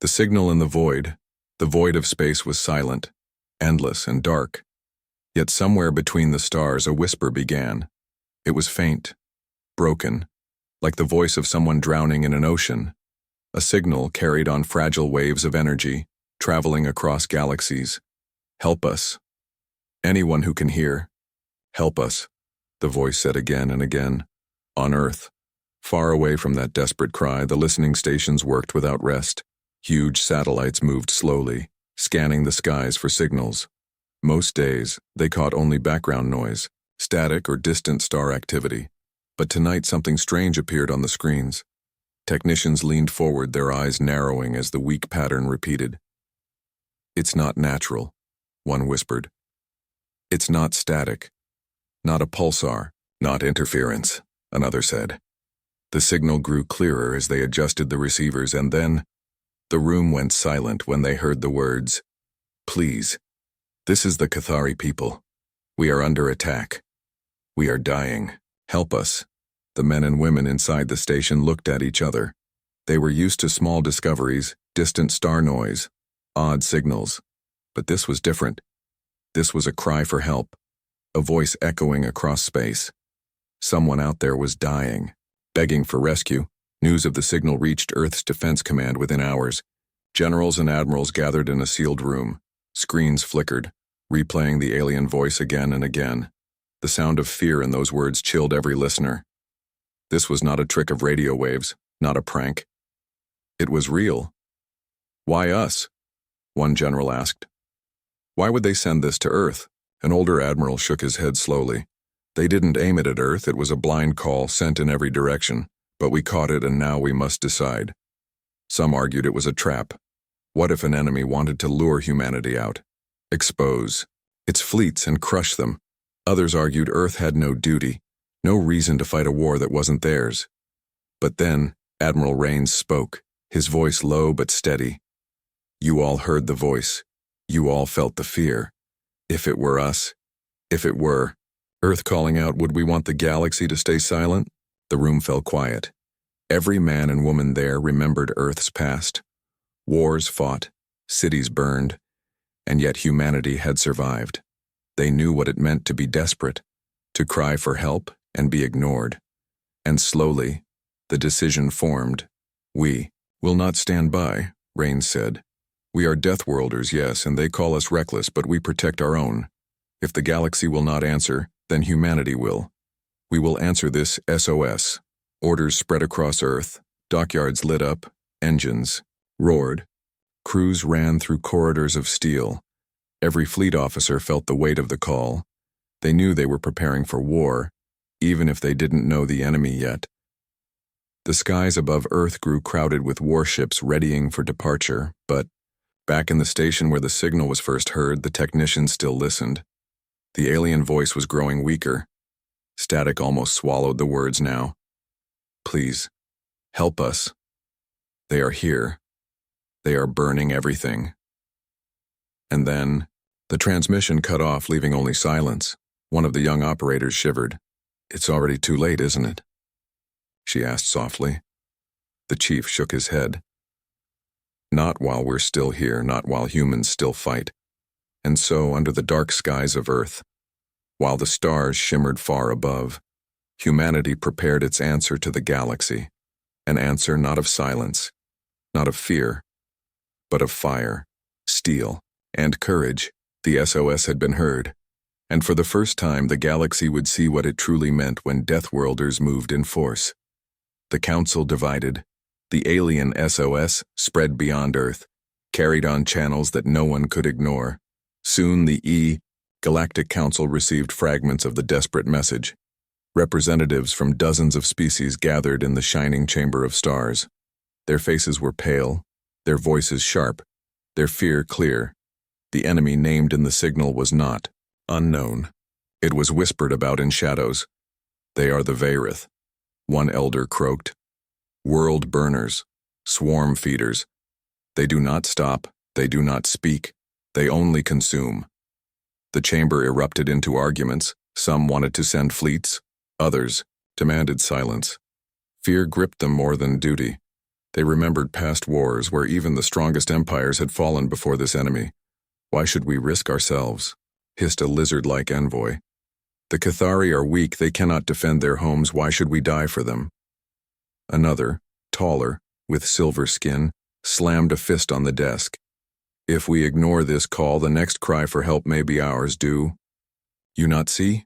The signal in the void of space was silent, endless and dark. Yet somewhere between the stars a whisper began. It was faint, broken, like the voice of someone drowning in an ocean. A signal carried on fragile waves of energy, traveling across galaxies. Help us. Anyone who can hear. Help us, the voice said again and again. On Earth, far away from that desperate cry, the listening stations worked without rest. Huge satellites moved slowly, scanning the skies for signals. Most days, they caught only background noise, static or distant star activity. But tonight something strange appeared on the screens. Technicians leaned forward, their eyes narrowing as the weak pattern repeated. It's not natural, one whispered. It's not static. Not a pulsar, not interference, another said. The signal grew clearer as they adjusted the receivers, and then the room went silent when they heard the words, "Please, this is the Cathari people. We are under attack. We are dying. Help us." The men and women inside the station looked at each other. They were used to small discoveries, distant star noise, odd signals. But this was different. This was a cry for help, a voice echoing across space. Someone out there was dying, begging for rescue. News of the signal reached Earth's Defense Command within hours. Generals and admirals gathered in a sealed room. Screens flickered, replaying the alien voice again and again. The sound of fear in those words chilled every listener. This was not a trick of radio waves, not a prank. It was real. Why us? One general asked. Why would they send this to Earth? An older admiral shook his head slowly. They didn't aim it at Earth, it was a blind call sent in every direction. But we caught it and now we must decide. Some argued it was a trap. What if an enemy wanted to lure humanity out? Expose its fleets and crush them? Others argued Earth had no duty, no reason to fight a war that wasn't theirs. But then, Admiral Raines spoke, his voice low but steady. You all heard the voice. You all felt the fear. If it were us, if it were Earth calling out, would we want the galaxy to stay silent? The room fell quiet. Every man and woman there remembered Earth's past. Wars fought, cities burned, and yet humanity had survived. They knew what it meant to be desperate, to cry for help and be ignored. And slowly, the decision formed. We will not stand by, Raines said. We are Deathworlders, yes, and they call us reckless, but we protect our own. If the galaxy will not answer, then humanity will. We will answer this SOS. Orders spread across Earth, dockyards lit up, engines roared. Crews ran through corridors of steel. Every fleet officer felt the weight of the call. They knew they were preparing for war, even if they didn't know the enemy yet. The skies above Earth grew crowded with warships readying for departure, but back in the station where the signal was first heard, the technicians still listened. The alien voice was growing weaker. Static almost swallowed the words now. Please, help us. They are here. They are burning everything. And then, the transmission cut off, leaving only silence. One of the young operators shivered. It's already too late, isn't it? She asked softly. The chief shook his head. Not while we're still here, not while humans still fight. And so, under the dark skies of Earth, while the stars shimmered far above, humanity prepared its answer to the galaxy. An answer not of silence, not of fear, but of fire, steel, and courage. The SOS had been heard, and for the first time the galaxy would see what it truly meant when Deathworlders moved in force. The Council divided. The alien SOS spread beyond Earth, carried on channels that no one could ignore. Soon the Galactic Council received fragments of the desperate message. Representatives from dozens of species gathered in the shining chamber of stars. Their faces were pale, their voices sharp, their fear clear. The enemy named in the signal was not unknown. It was whispered about in shadows. They are the Vayrith, one elder croaked. World burners, swarm feeders. They do not stop, they do not speak, they only consume. The chamber erupted into arguments. Some wanted to send fleets, others demanded silence. Fear gripped them more than duty. They remembered past wars where even the strongest empires had fallen before this enemy. Why should we risk ourselves? Hissed a lizard-like envoy. The Cathari are weak, they cannot defend their homes, why should we die for them? Another, taller, with silver skin, slammed a fist on the desk. If we ignore this call, the next cry for help may be ours, do you not see?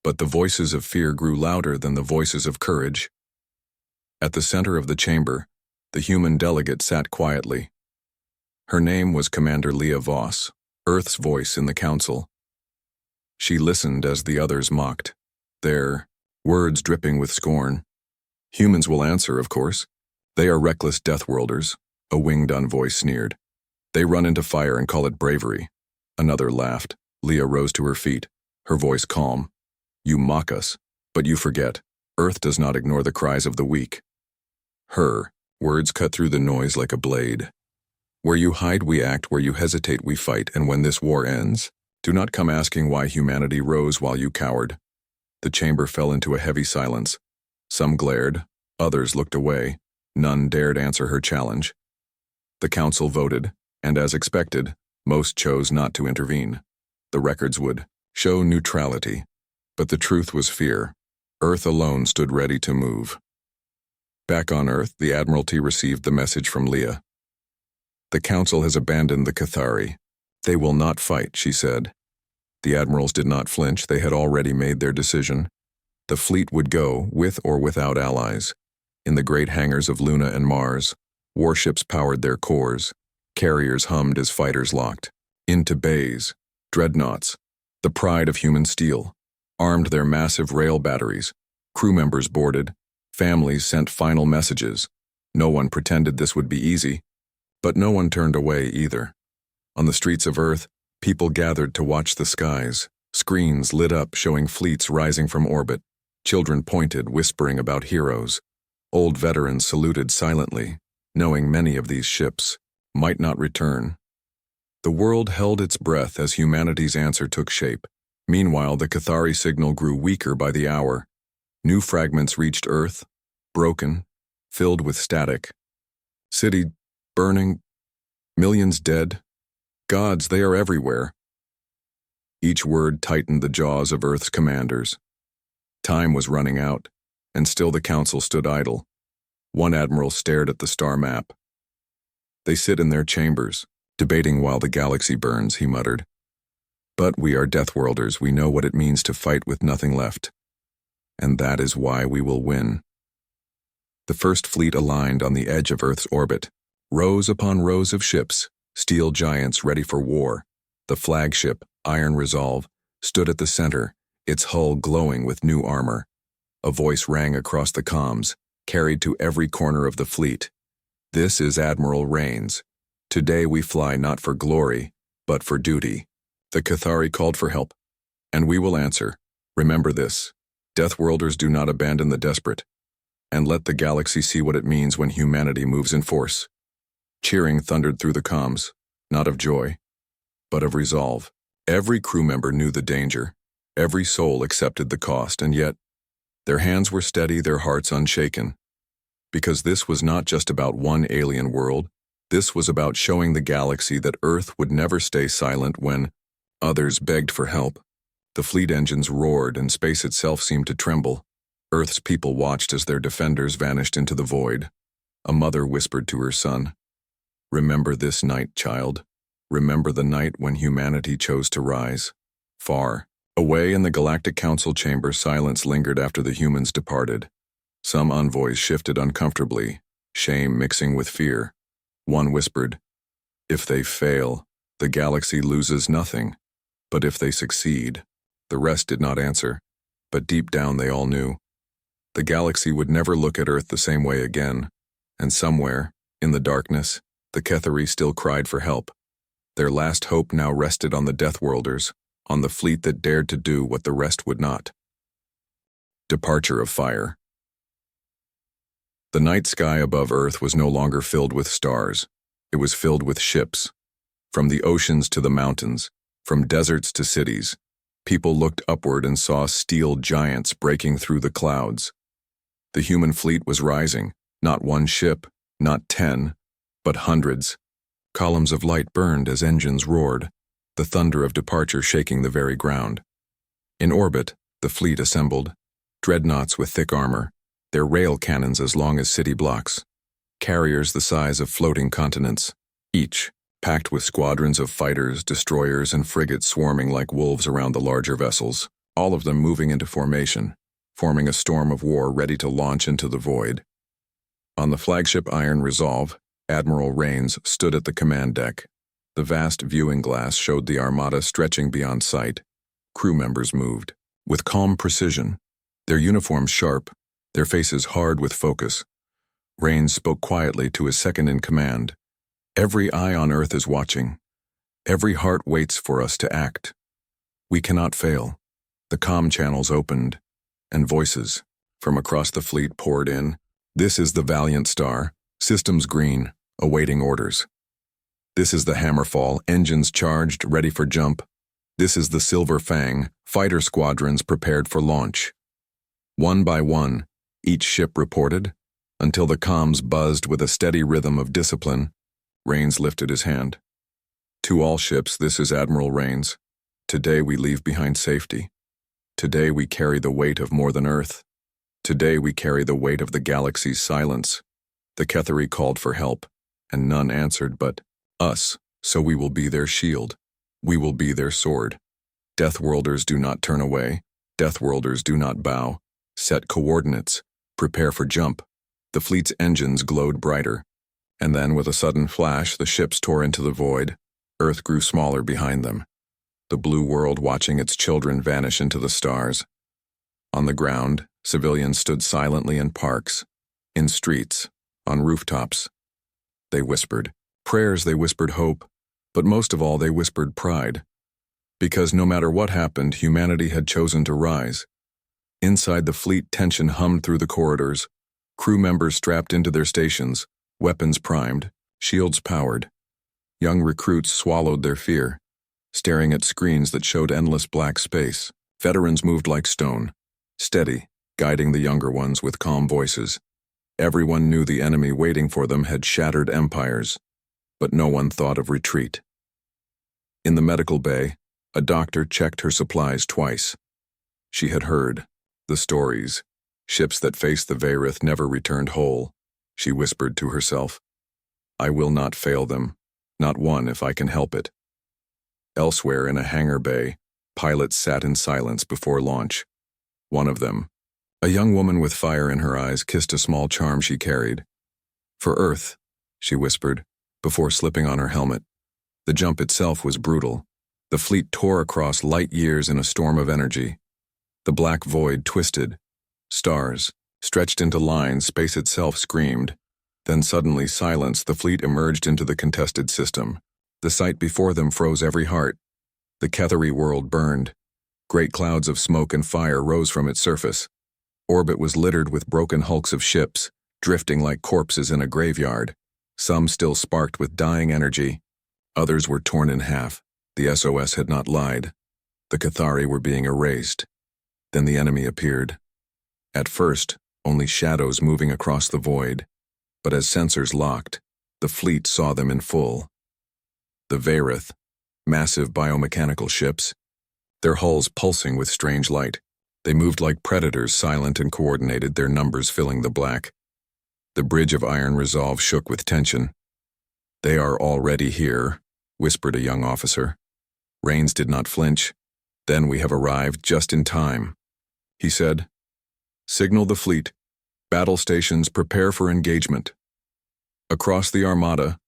But the voices of fear grew louder than the voices of courage. At the center of the chamber, the human delegate sat quietly. Her name was Commander Leah Voss, Earth's voice in the council. She listened as the others mocked, their words dripping with scorn. Humans will answer, of course. They are reckless Deathworlders, a winged voice sneered. They run into fire and call it bravery. Another laughed. Leah rose to her feet, her voice calm. You mock us, but you forget. Earth does not ignore the cries of the weak. Her words cut through the noise like a blade. Where you hide, we act. Where you hesitate, we fight. And when this war ends, do not come asking why humanity rose while you cowered. The chamber fell into a heavy silence. Some glared, others looked away. None dared answer her challenge. The council voted, and as expected, most chose not to intervene. The records would show neutrality, but the truth was fear. Earth alone stood ready to move. Back on Earth, the Admiralty received the message from Leah. The Council has abandoned the Cathari. They will not fight, she said. The admirals did not flinch, they had already made their decision. The fleet would go, with or without allies. In the great hangars of Luna and Mars, warships powered their cores. Carriers hummed as fighters locked. Into bays, dreadnoughts, the pride of human steel, armed their massive rail batteries. Crew members boarded. Families sent final messages. No one pretended this would be easy, but no one turned away either. On the streets of Earth, people gathered to watch the skies. Screens lit up showing fleets rising from orbit. Children pointed, whispering about heroes. Old veterans saluted silently, knowing many of these ships might not return. The world held its breath as humanity's answer took shape. Meanwhile, the Cathari signal grew weaker by the hour. New fragments reached Earth, broken, filled with static. City burning, millions dead. Gods, they are everywhere. Each word tightened the jaws of Earth's commanders. Time was running out, and still the council stood idle. One admiral stared at the star map. They sit in their chambers, debating while the galaxy burns, he muttered. But we are Deathworlders, we know what it means to fight with nothing left. And that is why we will win. The first fleet aligned on the edge of Earth's orbit. Rows upon rows of ships, steel giants ready for war. The flagship, Iron Resolve, stood at the center, its hull glowing with new armor. A voice rang across the comms, carried to every corner of the fleet. This is Admiral Rains. Today we fly not for glory, but for duty. The Cathari called for help, and we will answer. Remember this. Deathworlders do not abandon the desperate, and let the galaxy see what it means when humanity moves in force. Cheering thundered through the comms, not of joy, but of resolve. Every crew member knew the danger. Every soul accepted the cost, and yet, their hands were steady, their hearts unshaken. Because this was not just about one alien world, this was about showing the galaxy that Earth would never stay silent when others begged for help. The fleet engines roared and space itself seemed to tremble. Earth's people watched as their defenders vanished into the void. A mother whispered to her son, "Remember this night, child. Remember the night when humanity chose to rise." Far away in the Galactic Council chamber, silence lingered after the humans departed. Some envoys shifted uncomfortably, shame mixing with fear. One whispered, "If they fail, the galaxy loses nothing. But if they succeed..." The rest did not answer, but deep down they all knew. The galaxy would never look at Earth the same way again, and somewhere, in the darkness, the Cathari still cried for help. Their last hope now rested on the Deathworlders, on the fleet that dared to do what the rest would not. Departure of fire. The night sky above Earth was no longer filled with stars. It was filled with ships. From the oceans to the mountains, from deserts to cities, people looked upward and saw steel giants breaking through the clouds. The human fleet was rising, Not one ship, not 10, but hundreds. Columns of light burned as engines roared, the thunder of departure shaking the very ground. In orbit, the fleet assembled, dreadnoughts with thick armor, their rail cannons as long as city blocks, carriers the size of floating continents, each packed with squadrons of fighters, destroyers, and frigates swarming like wolves around the larger vessels, all of them moving into formation, forming a storm of war ready to launch into the void. On the flagship Iron Resolve, Admiral Rains stood at the command deck. The vast viewing glass showed the armada stretching beyond sight. Crew members moved, with calm precision, their uniforms sharp, their faces hard with focus. Rains spoke quietly to his second-in-command. Every eye on Earth is watching. Every heart waits for us to act. We cannot fail. The comm channels opened, and voices from across the fleet poured in. This is the Valiant Star, systems green, awaiting orders. This is the Hammerfall, engines charged, ready for jump. This is the Silver Fang, fighter squadrons prepared for launch. One by one, each ship reported, until the comms buzzed with a steady rhythm of discipline. Rains lifted his hand. To all ships, this is Admiral Rains. Today we leave behind safety. Today we carry the weight of more than Earth. Today we carry the weight of the galaxy's silence. The Ketheri called for help, and none answered but us, so we will be their shield. We will be their sword. Deathworlders do not turn away. Deathworlders do not bow. Set coordinates. Prepare for jump. The fleet's engines glowed brighter, and then with a sudden flash the ships tore into the void. Earth grew smaller behind them, the blue world watching its children vanish into the stars. On the ground, civilians stood silently in parks, in streets, on rooftops. They whispered prayers, they whispered hope, but most of all they whispered pride. Because no matter what happened, humanity had chosen to rise. Inside the fleet, tension hummed through the corridors. Crew members strapped into their stations, weapons primed, shields powered. Young recruits swallowed their fear, staring at screens that showed endless black space. Veterans moved like stone, steady, guiding the younger ones with calm voices. Everyone knew the enemy waiting for them had shattered empires, but no one thought of retreat. In the medical bay, a doctor checked her supplies twice. She had heard the stories. Ships that faced the Vayrith never returned whole. She whispered to herself, I will not fail them, not one if I can help it. Elsewhere in a hangar bay, pilots sat in silence before launch. One of them, a young woman with fire in her eyes, kissed a small charm she carried. For Earth, she whispered, before slipping on her helmet. The jump itself was brutal. The fleet tore across light years in a storm of energy. The black void twisted. Stars, stretched into lines, space itself screamed. Then suddenly silenced, the fleet emerged into the contested system. The sight before them froze every heart. The Ketheri world burned. Great clouds of smoke and fire rose from its surface. Orbit was littered with broken hulks of ships, drifting like corpses in a graveyard. Some still sparked with dying energy. Others were torn in half. The SOS had not lied. The Ketheri were being erased. Then the enemy appeared. At first, only shadows moving across the void. But as sensors locked, the fleet saw them in full. The Vayrith, massive biomechanical ships, their hulls pulsing with strange light. They moved like predators, silent and coordinated, their numbers filling the black. The bridge of Iron Resolve shook with tension. They are already here, whispered a young officer. Rains did not flinch. Then we have arrived just in time, he said. Signal the fleet. Battle stations, prepare for engagement. Across the armada,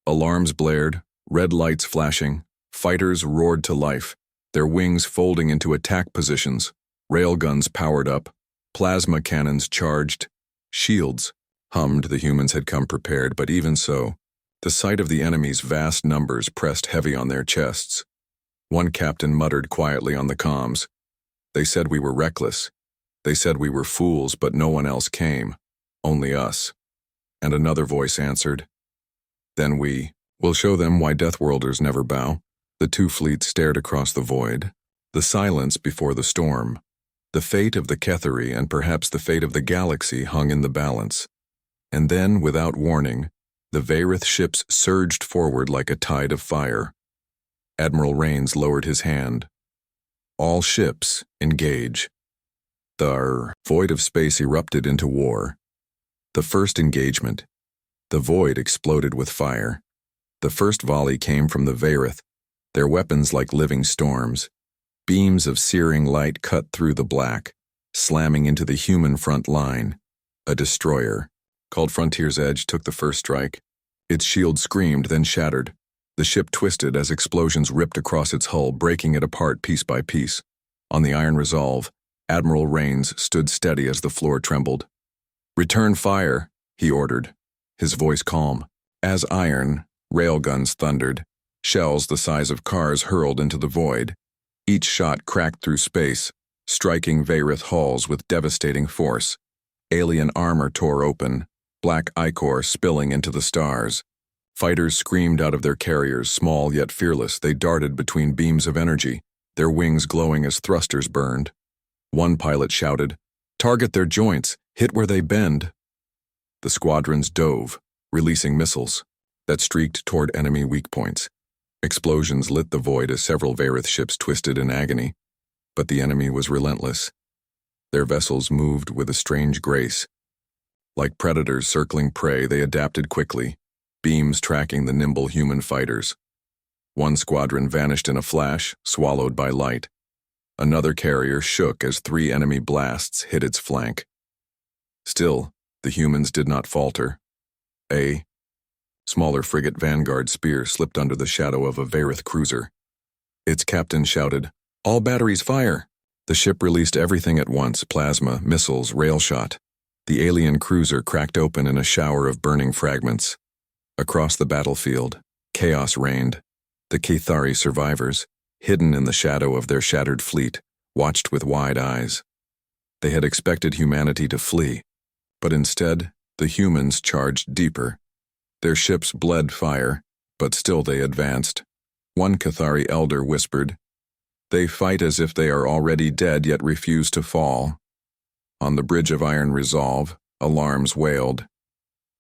alarms blared, red lights flashing, fighters roared to life, their wings folding into attack positions, railguns powered up, plasma cannons charged, shields hummed. The humans had come prepared, but even so, the sight of the enemy's vast numbers pressed heavy on their chests. One captain muttered quietly on the comms. They said we were reckless. They said we were fools, but no one else came. Only us. And another voice answered. Then we will show them why Deathworlders never bow. The two fleets stared across the void. The silence before the storm. The fate of the Ketheri and perhaps the fate of the galaxy hung in the balance. And then, without warning, the Vayrith ships surged forward like a tide of fire. Admiral Rains lowered his hand. All ships, engage. The void of space erupted into war. The first engagement. The void exploded with fire. The first volley came from the Vayrith, their weapons like living storms. Beams of searing light cut through the black, slamming into the human front line. A destroyer, called Frontier's Edge, took the first strike. Its shield screamed, then shattered. The ship twisted as explosions ripped across its hull, breaking it apart piece by piece. On the Iron Resolve, Admiral Rains stood steady as the floor trembled. "Return fire," he ordered, his voice calm. As iron, railguns thundered, shells the size of cars hurled into the void. Each shot cracked through space, striking Vayrith hulls with devastating force. Alien armor tore open, black ichor spilling into the stars. Fighters screamed out of their carriers, small yet fearless. They darted between beams of energy, their wings glowing as thrusters burned. One pilot shouted, "Target their joints, hit where they bend." The squadrons dove, releasing missiles that streaked toward enemy weak points. Explosions lit the void as several Vayrith ships twisted in agony, but the enemy was relentless. Their vessels moved with a strange grace. Like predators circling prey, they adapted quickly, beams tracking the nimble human fighters. One squadron vanished in a flash, swallowed by light. Another carrier shook as 3 enemy blasts hit its flank. Still, the humans did not falter. A smaller frigate Vanguard spear slipped under the shadow of a Vayrith cruiser. Its captain shouted, "All batteries fire!" The ship released everything at once: plasma, missiles, rail shot. The alien cruiser cracked open in a shower of burning fragments. Across the battlefield, chaos reigned. The Cathari survivors, hidden in the shadow of their shattered fleet, watched with wide eyes. They had expected humanity to flee, but instead, the humans charged deeper. Their ships bled fire, but still they advanced. One Cathari elder whispered, "They fight as if they are already dead yet refuse to fall." On the bridge of Iron Resolve, alarms wailed.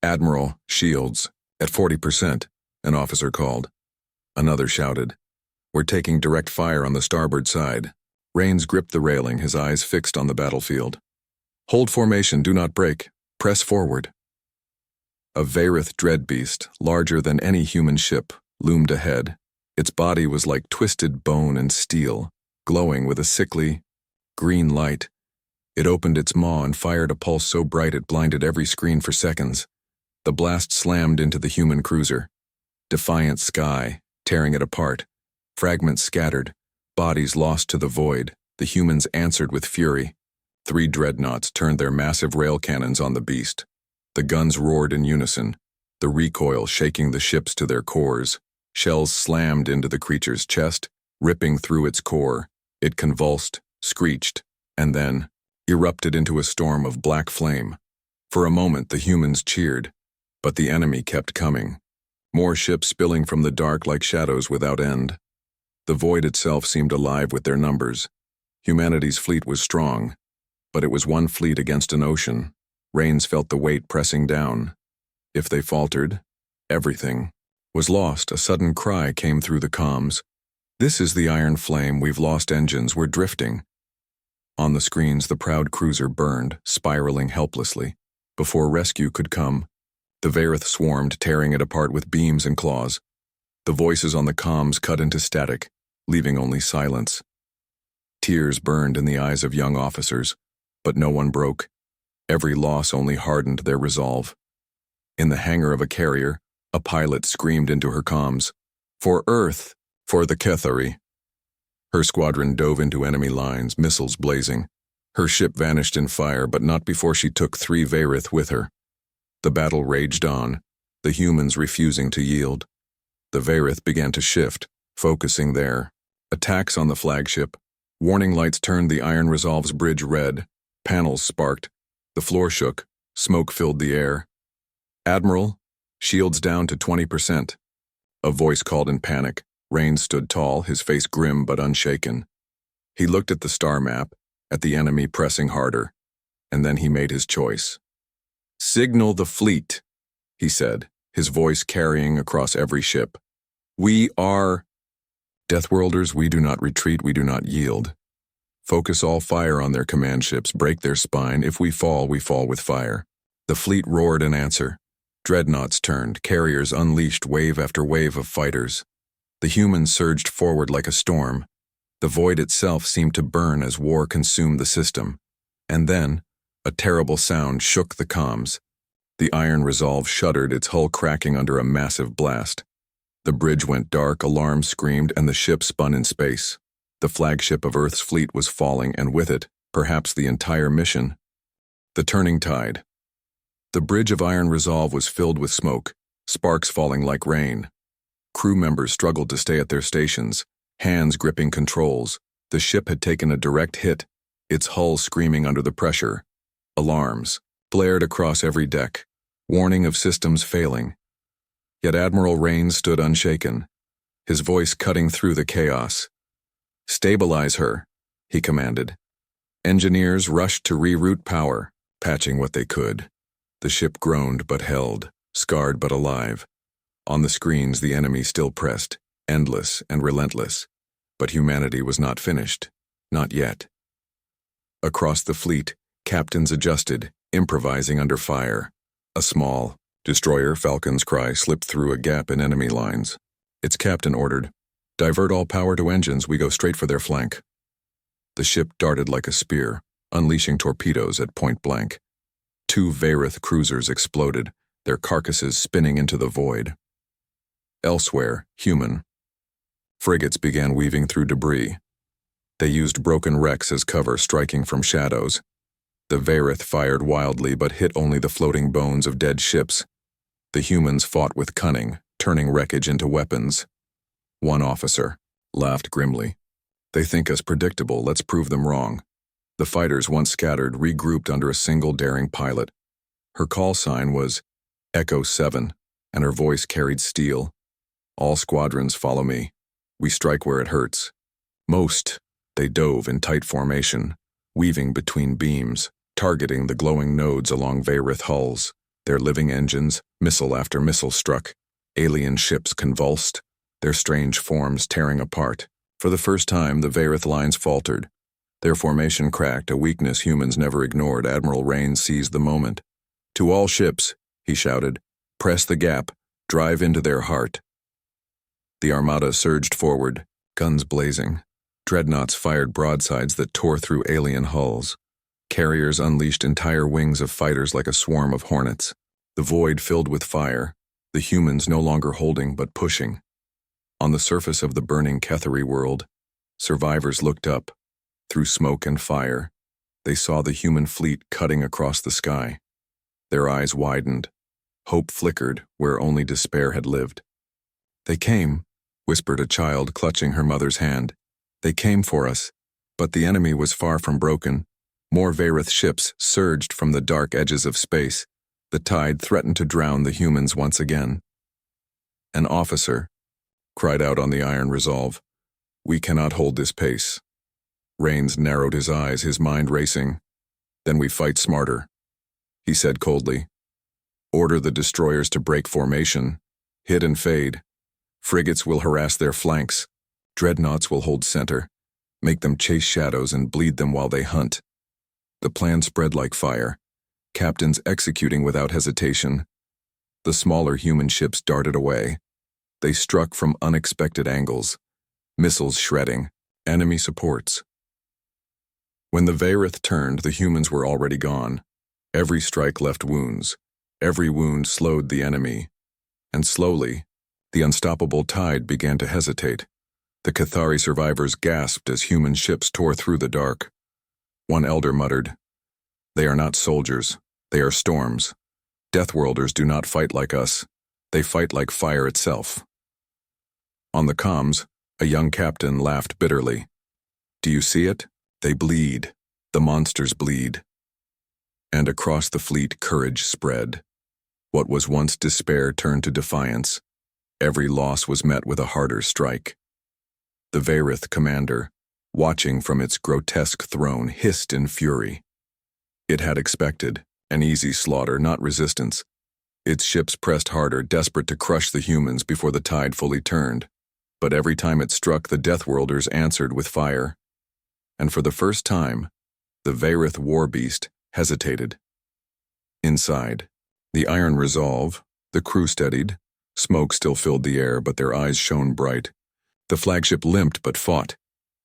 "Admiral, shields, at 40%, an officer called. Another shouted, "We're taking direct fire on the starboard side." Rains gripped the railing, his eyes fixed on the battlefield. "Hold formation, do not break. Press forward." A Vayrith dreadbeast, larger than any human ship, loomed ahead. Its body was like twisted bone and steel, glowing with a sickly, green light. It opened its maw and fired a pulse so bright it blinded every screen for seconds. The blast slammed into the human cruiser. Defiant sky, tearing it apart. Fragments scattered, bodies lost to the void. The humans answered with fury. 3 dreadnoughts turned their massive rail cannons on the beast. The guns roared in unison, the recoil shaking the ships to their cores. Shells slammed into the creature's chest, ripping through its core. It convulsed, screeched, and then erupted into a storm of black flame. For a moment the humans cheered, but the enemy kept coming. More ships spilling from the dark like shadows without end. The void itself seemed alive with their numbers. Humanity's fleet was strong, but it was one fleet against an ocean. Rains felt the weight pressing down. If they faltered, everything was lost. A sudden cry came through the comms. "This is the Iron Flame. We've lost engines. We're drifting." On the screens, the proud cruiser burned, spiraling helplessly. Before rescue could come, the Vayrith swarmed, tearing it apart with beams and claws. The voices on the comms cut into static, leaving only silence. Tears burned in the eyes of young officers, but no one broke. Every loss only hardened their resolve. In the hangar of a carrier, a pilot screamed into her comms, "For Earth, for the Cathari." Her squadron dove into enemy lines, missiles blazing. Her ship vanished in fire, but not before she took 3 Vayrith with her. The battle raged on, the humans refusing to yield. The Vayrith began to shift, focusing their attacks on the flagship. Warning lights turned the Iron Resolve's bridge red. Panels sparked. The floor shook. Smoke filled the air. "Admiral, shields down to 20%. A voice called in panic. Rains stood tall, his face grim but unshaken. He looked at the star map, at the enemy pressing harder, and then he made his choice. "Signal the fleet," he said, his voice carrying across every ship. "We are Deathworlders, we do not retreat, we do not yield. Focus all fire on their command ships, break their spine. If we fall with fire." The fleet roared in answer. Dreadnoughts turned, carriers unleashed wave after wave of fighters. The humans surged forward like a storm. The void itself seemed to burn as war consumed the system. And then, a terrible sound shook the comms. The Iron Resolve shuddered, its hull cracking under a massive blast. The bridge went dark, alarms screamed, and the ship spun in space. The flagship of Earth's fleet was falling, and with it, perhaps the entire mission. The turning tide. The bridge of Iron Resolve was filled with smoke, sparks falling like rain. Crew members struggled to stay at their stations, hands gripping controls. The ship had taken a direct hit, its hull screaming under the pressure. Alarms blared across every deck, warning of systems failing. Yet Admiral Rains stood unshaken, his voice cutting through the chaos. "Stabilize her," he commanded. Engineers rushed to reroute power, patching what they could. The ship groaned but held, scarred but alive. On the screens, the enemy still pressed, endless and relentless. But humanity was not finished. Not yet. Across the fleet, captains adjusted, improvising under fire. A small destroyer, Falcon's Cry, slipped through a gap in enemy lines. Its captain ordered, "Divert all power to engines, we go straight for their flank." The ship darted like a spear, unleashing torpedoes at point blank. 2 Varith cruisers exploded, their carcasses spinning into the void. Elsewhere, human frigates began weaving through debris. They used broken wrecks as cover, striking from shadows. The Varith fired wildly but hit only the floating bones of dead ships. The humans fought with cunning, turning wreckage into weapons. One officer laughed grimly. "They think us predictable, let's prove them wrong." The fighters, once scattered, regrouped under a single daring pilot. Her call sign was Echo 7, and her voice carried steel. "All squadrons, follow me. We strike where it hurts." Most, they dove in tight formation, weaving between beams, targeting the glowing nodes along Varith hulls. Their living engines, missile after missile struck. Alien ships convulsed, their strange forms tearing apart. For the first time, the Varith lines faltered. Their formation cracked, a weakness humans never ignored. Admiral Rains seized the moment. "To all ships," he shouted, "press the gap, drive into their heart." The armada surged forward, guns blazing. Dreadnoughts fired broadsides that tore through alien hulls. Carriers unleashed entire wings of fighters like a swarm of hornets. The void filled with fire, the humans no longer holding but pushing. On the surface of the burning Kethari world, survivors looked up. Through smoke and fire, they saw the human fleet cutting across the sky. Their eyes widened. Hope flickered where only despair had lived. "They came," whispered a child clutching her mother's hand. "They came for us." But the enemy was far from broken. More Varith ships surged from the dark edges of space. The tide threatened to drown the humans once again. An officer cried out on the Iron Resolve, "We cannot hold this pace." Rains narrowed his eyes, his mind racing. "Then we fight smarter," he said coldly. "Order the destroyers to break formation. Hit and fade. Frigates will harass their flanks. Dreadnoughts will hold center. Make them chase shadows and bleed them while they hunt." The plan spread like fire, captains executing without hesitation. The smaller human ships darted away. They struck from unexpected angles, missiles shredding, enemy supports. When the Varith turned, the humans were already gone. Every strike left wounds. Every wound slowed the enemy. And slowly, the unstoppable tide began to hesitate. The Kethari survivors gasped as human ships tore through the dark. One elder muttered, "They are not soldiers, they are storms. Deathworlders do not fight like us, they fight like fire itself." On the comms, a young captain laughed bitterly. "Do you see it? They bleed. The monsters bleed." And across the fleet, courage spread. What was once despair turned to defiance. Every loss was met with a harder strike. The Varith commander, watching from its grotesque throne, hissed in fury. It had expected, An easy slaughter, not resistance. Its ships pressed harder, desperate to crush the humans before the tide fully turned. But every time it struck, the Deathworlders answered with fire. And for the first time, the Varith war beast hesitated. Inside, the Iron Resolve, the crew steadied. Smoke still filled the air, but their eyes shone bright. The flagship limped but fought.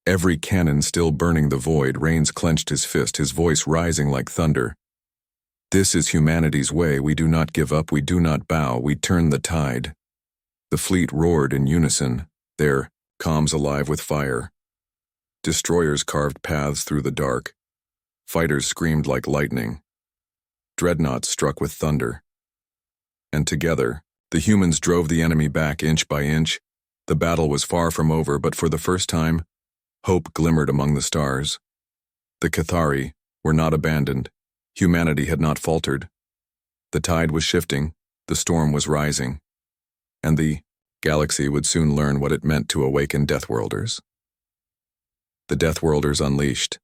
Every cannon still burning the void, Rains clenched his fist, his voice rising like thunder. This is humanity's way. We do not give up, we do not bow, we turn the tide. The fleet roared in unison, their comms alive with fire. Destroyers carved paths through the dark. Fighters screamed like lightning. Dreadnoughts struck with thunder. And together, the humans drove the enemy back inch by inch. The battle was far from over, but for the first time, hope glimmered among the stars. The Cathari were not abandoned. Humanity had not faltered. The tide was shifting, the storm was rising, and the galaxy would soon learn what it meant to awaken Deathworlders. The Deathworlders unleashed.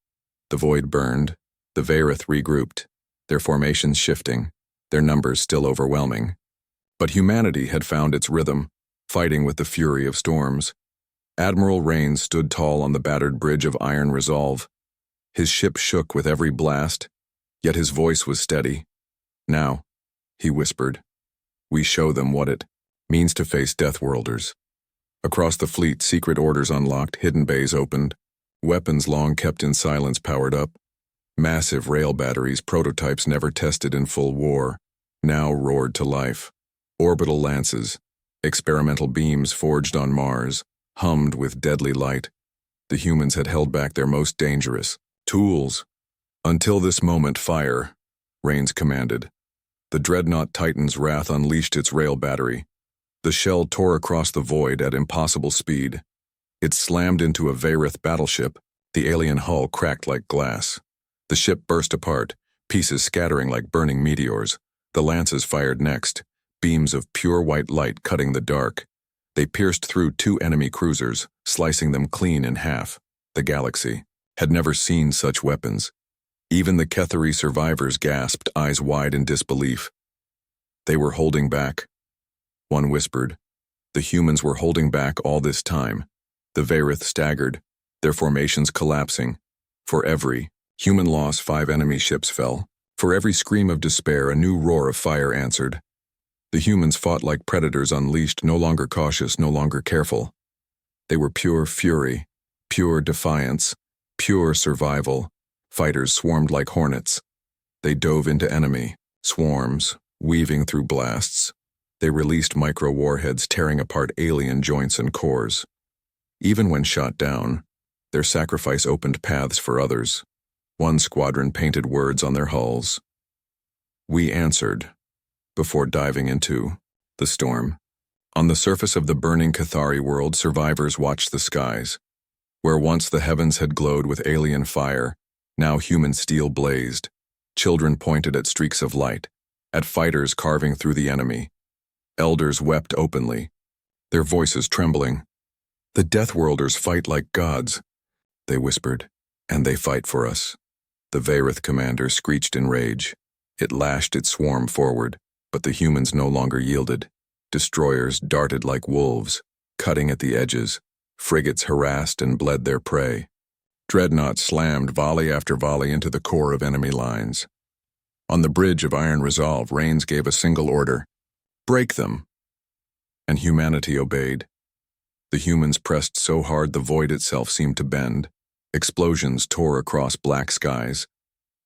The void burned. The Varith regrouped, their formations shifting, their numbers still overwhelming. But humanity had found its rhythm, fighting with the fury of storms. Admiral Rains stood tall on the battered bridge of Iron Resolve. His ship shook with every blast, yet his voice was steady. Now, he whispered, we show them what it means to face Deathworlders. Across the fleet, secret orders unlocked, hidden bays opened, weapons long kept in silence powered up. Massive rail batteries, prototypes never tested in full war, now roared to life. Orbital lances, experimental beams forged on Mars, hummed with deadly light. The humans had held back their most dangerous tools. Until this moment, fire, Rains commanded. The dreadnought Titan's wrath unleashed its rail battery. The shell tore across the void at impossible speed. It slammed into a Varith battleship. The alien hull cracked like glass. The ship burst apart, pieces scattering like burning meteors. The lances fired next, beams of pure white light cutting the dark. They pierced through 2 enemy cruisers, slicing them clean in half. The galaxy had never seen such weapons. Even the Cathari survivors gasped, eyes wide in disbelief. They were holding back. One whispered. The humans were holding back all this time. The Varith staggered, their formations collapsing. For every human loss, 5 enemy ships fell. For every scream of despair, a new roar of fire answered. The humans fought like predators unleashed, no longer cautious, no longer careful. They were pure fury, pure defiance, pure survival. Fighters swarmed like hornets. They dove into enemy, swarms, weaving through blasts. They released micro-warheads tearing apart alien joints and cores. Even when shot down, their sacrifice opened paths for others. One squadron painted words on their hulls. We answered, before diving into the storm. On the surface of the burning Cathari world, survivors watched the skies. Where once the heavens had glowed with alien fire, now human steel blazed. Children pointed at streaks of light, at fighters carving through the enemy. Elders wept openly, their voices trembling. The Deathworlders fight like gods, they whispered, and they fight for us. The Varith commander screeched in rage. It lashed its swarm forward, but the humans no longer yielded. Destroyers darted like wolves, cutting at the edges. Frigates harassed and bled their prey. Dreadnoughts slammed volley after volley into the core of enemy lines. On the bridge of Iron Resolve, Rains gave a single order: break them. And humanity obeyed. The humans pressed so hard the void itself seemed to bend. Explosions tore across black skies.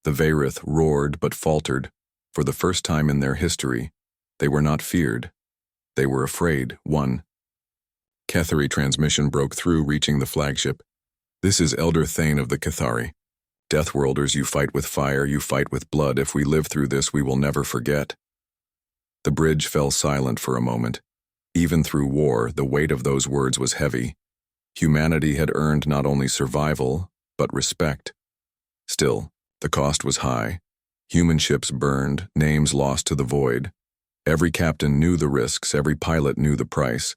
The Varith roared but faltered. For the first time in their history, they were not feared. They were afraid. One Cathari transmission broke through, reaching the flagship. This is Elder Thane of the Cathari. Deathworlders, you fight with fire, you fight with blood. If we live through this, we will never forget. The bridge fell silent for a moment. Even through war, the weight of those words was heavy. Humanity had earned not only survival, but respect. Still, the cost was high. Human ships burned, names lost to the void. Every captain knew the risks, every pilot knew the price.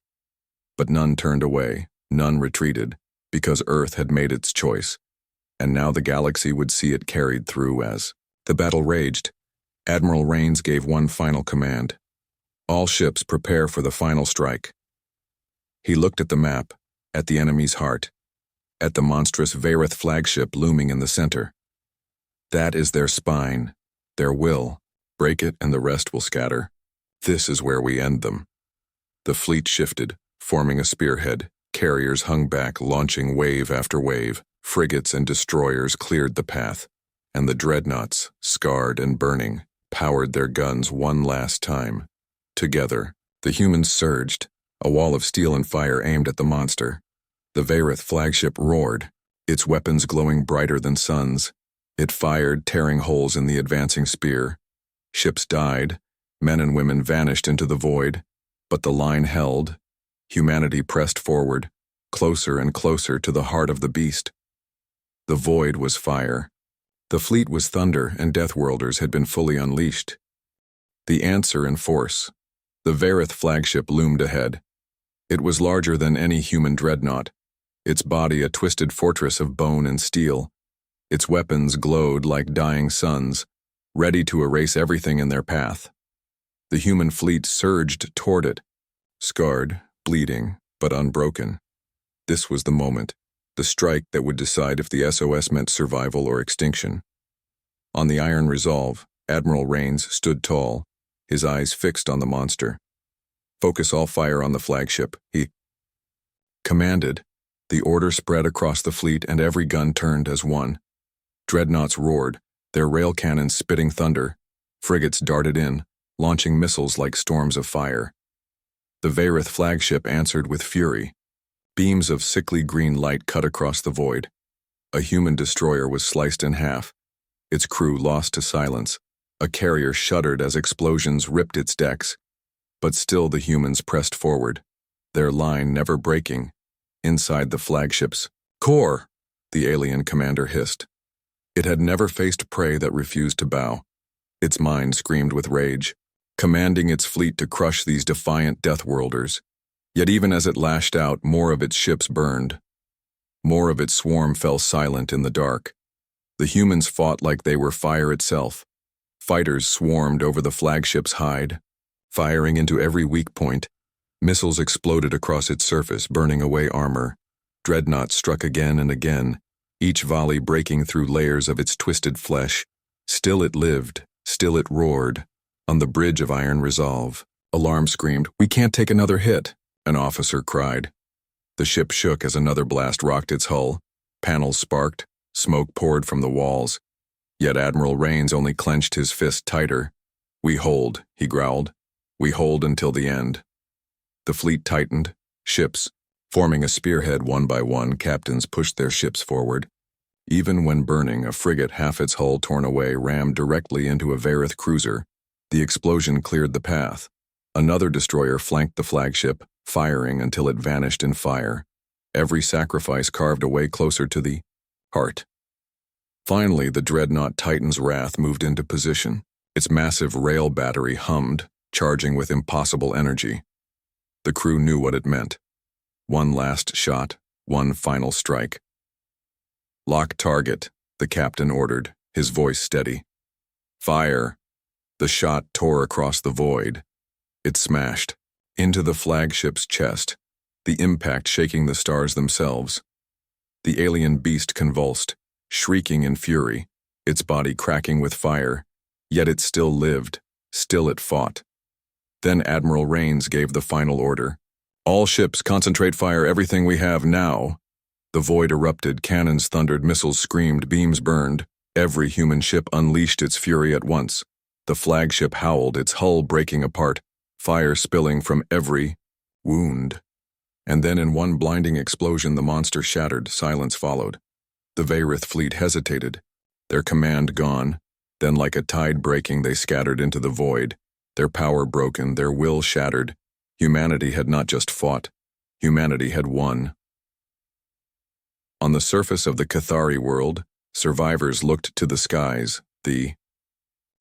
But none turned away, none retreated, because Earth had made its choice. And now the galaxy would see it carried through as the battle raged. Admiral Rains gave one final command. All ships prepare for the final strike. He looked at the map, at the enemy's heart, at the monstrous Vareth flagship looming in the center. That is their spine, their will. Break it and the rest will scatter. This is where we end them. The fleet shifted, forming a spearhead. Carriers hung back, launching wave after wave. Frigates and destroyers cleared the path, and the dreadnoughts, scarred and burning, powered their guns one last time. Together, the humans surged, a wall of steel and fire aimed at the monster. The Vareth flagship roared, its weapons glowing brighter than suns. It fired, tearing holes in the advancing spear. Ships died, men and women vanished into the void, but the line held. Humanity pressed forward, closer and closer to the heart of the beast. The void was fire. The fleet was thunder, and Deathworlders had been fully unleashed. The answer in force. The Vareth flagship loomed ahead. It was larger than any human dreadnought, its body a twisted fortress of bone and steel. Its weapons glowed like dying suns, ready to erase everything in their path. The human fleet surged toward it, scarred, bleeding, but unbroken. This was the moment, the strike that would decide if the SOS meant survival or extinction. On the iron resolve, Admiral Rains stood tall, his eyes fixed on the monster. Focus all fire on the flagship, he commanded. The order spread across the fleet and every gun turned as one. Dreadnoughts roared, their rail cannons spitting thunder. Frigates darted in, launching missiles like storms of fire. The Vareth flagship answered with fury. Beams of sickly green light cut across the void. A human destroyer was sliced in half, its crew lost to silence. A carrier shuddered as explosions ripped its decks. But still the humans pressed forward, their line never breaking. Inside the flagship's core, the alien commander hissed. It had never faced prey that refused to bow. Its mind screamed with rage, commanding its fleet to crush these defiant Deathworlders. Yet even as it lashed out, more of its ships burned. More of its swarm fell silent in the dark. The humans fought like they were fire itself. Fighters swarmed over the flagship's hide, firing into every weak point. Missiles exploded across its surface, burning away armor. Dreadnoughts struck again and again, each volley breaking through layers of its twisted flesh. Still it lived, still it roared. On the bridge of iron resolve, alarm screamed, "We can't take another hit," an officer cried. The ship shook as another blast rocked its hull. Panels sparked, smoke poured from the walls. Yet Admiral Rains only clenched his fist tighter. "We hold," he growled. "We hold until the end." The fleet tightened, ships, forming a spearhead one by one. Captains pushed their ships forward. Even when burning, a frigate, half its hull torn away, rammed directly into a Vareth cruiser. The explosion cleared the path. Another destroyer flanked the flagship, firing until it vanished in fire. Every sacrifice carved a way closer to the heart. Finally, the dreadnought Titan's wrath moved into position. Its massive rail battery hummed, charging with impossible energy. The crew knew what it meant. One last shot, one final strike. "Lock target," the captain ordered, his voice steady. "Fire." The shot tore across the void. It smashed into the flagship's chest, the impact shaking the stars themselves. The alien beast convulsed, shrieking in fury, its body cracking with fire, yet it still lived, still it fought. Then Admiral Rains gave the final order. "All ships, concentrate fire, everything we have now." The void erupted, cannons thundered, missiles screamed, beams burned. Every human ship unleashed its fury at once. The flagship howled, its hull breaking apart, fire spilling from every wound. And then in one blinding explosion the monster shattered, silence followed. The Vareth fleet hesitated, their command gone. Then like a tide breaking they scattered into the void, their power broken, their will shattered. Humanity had not just fought, humanity had won. On the surface of the Cathari world, survivors looked to the skies. The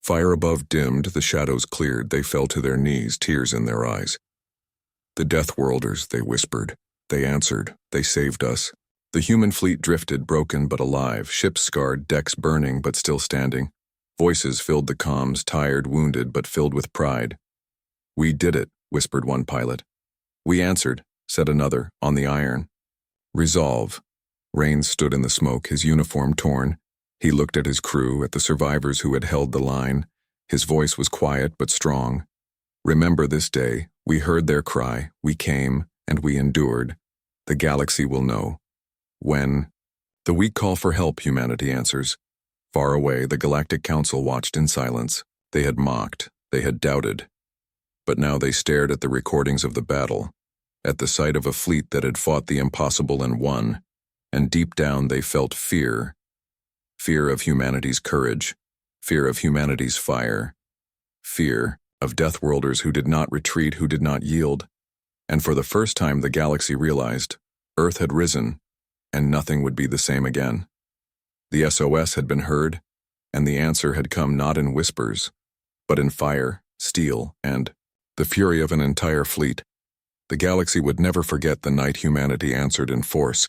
fire above dimmed, the shadows cleared, they fell to their knees, tears in their eyes. "The Deathworlders," they whispered. They answered, "They saved us." The human fleet drifted, broken but alive, ships scarred, decks burning but still standing. Voices filled the comms, tired, wounded, but filled with pride. "We did it," whispered one pilot. "We answered," said another, on the iron. "Resolve." Rains stood in the smoke, his uniform torn. He looked at his crew, at the survivors who had held the line. His voice was quiet but strong. "Remember this day. We heard their cry. We came, and we endured. The galaxy will know. When the weak call for help, humanity answers." Far away, the Galactic Council watched in silence. They had mocked. They had doubted. But now they stared at the recordings of the battle, at the sight of a fleet that had fought the impossible and won, and deep down they felt fear. Fear of humanity's courage, fear of humanity's fire, fear of Deathworlders who did not retreat, who did not yield. And for the first time the galaxy realized Earth had risen, and nothing would be the same again. The SOS had been heard, and the answer had come not in whispers, but in fire, steel, and the fury of an entire fleet. The galaxy would never forget the night humanity answered in force,